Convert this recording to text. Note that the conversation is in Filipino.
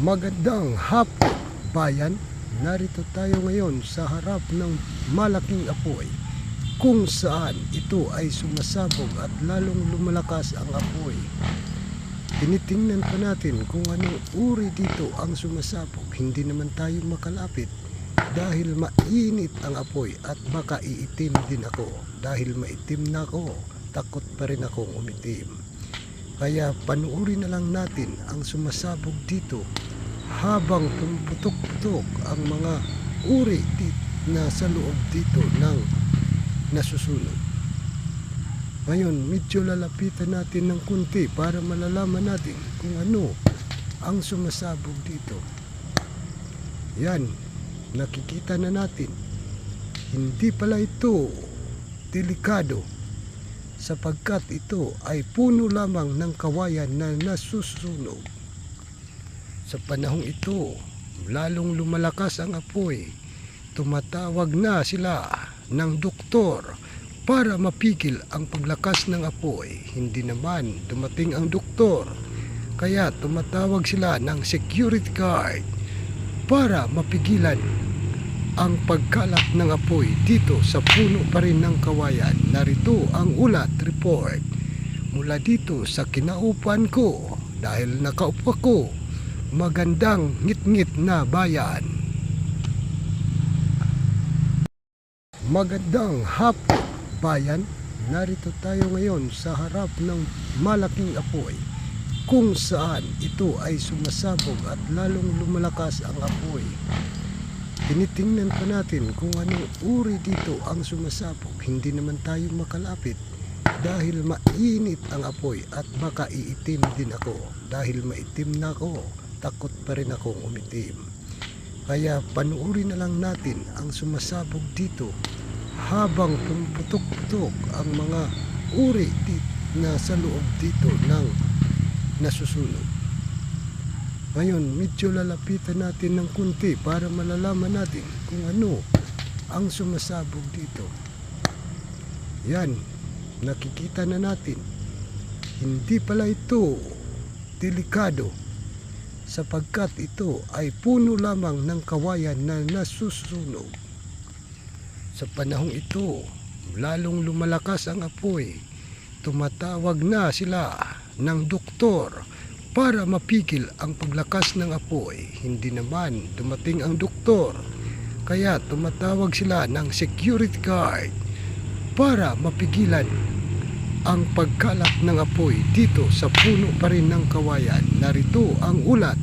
Magandang hapon, bayan. Narito tayo ngayon sa harap ng malaking apoy kung saan ito ay sumasabog at lalong lumalakas ang apoy. Tinitingnan pa natin kung anong uri dito ang sumasabog. Hindi naman tayo makalapit dahil mainit ang apoy at baka iitim din ako. Dahil maitim na ako, takot pa rin akong umitim. Kaya panuuri na lang natin ang sumasabog dito habang pumuputok-putok ang mga uri na sa loob dito ng nasusunog. Ngayon, medyo lalapitan natin ng kunti para malalaman natin kung ano ang sumasabog dito. Yan, nakikita na natin. Hindi pala ito delikado sapagkat ito ay puno lamang ng kawayan na nasusunog. Sa panahong ito, lalong lumalakas ang apoy. Tumatawag na sila ng doktor para mapigil ang paglakas ng apoy. Hindi naman dumating ang doktor, kaya tumatawag sila ng security guard para mapigilan ang pagkalat ng apoy dito sa puno pa rin ng kawayan. Narito ang ulat report mula dito sa kinaupan ko dahil nakaupo ko. Magandang ngit-ngit na bayan. Magandang hapon, bayan. Narito tayo ngayon sa harap ng malaking apoy kung saan ito ay sumasabog at lalong lumalakas ang apoy. Tinitingnan pa natin kung anong uri dito ang sumasabog. Hindi naman tayo makalapit dahil mainit ang apoy at baka iitim din ako. Dahil maitim na ako, takot pa rin akong umitim. Kaya panuuri na lang natin ang sumasabog dito habang pumuputok-putok ang mga uri na sa loob dito ng nasusunog. Ngayon, medyo lalapitan natin ng kunti para malalaman natin kung ano ang sumasabog dito. Yan, nakikita na natin. Hindi pala ito delikado sapagkat ito ay puno lamang ng kawayan na nasusunog. Sa panahong ito, lalong lumalakas ang apoy. Tumatawag na sila ng doktor para mapigil ang paglakas ng apoy. Hindi naman dumating ang doktor, kaya tumatawag sila ng security guard para mapigilan ang pagkalat ng apoy dito sa puno pa rin ng kawayan. Narito ang ulat.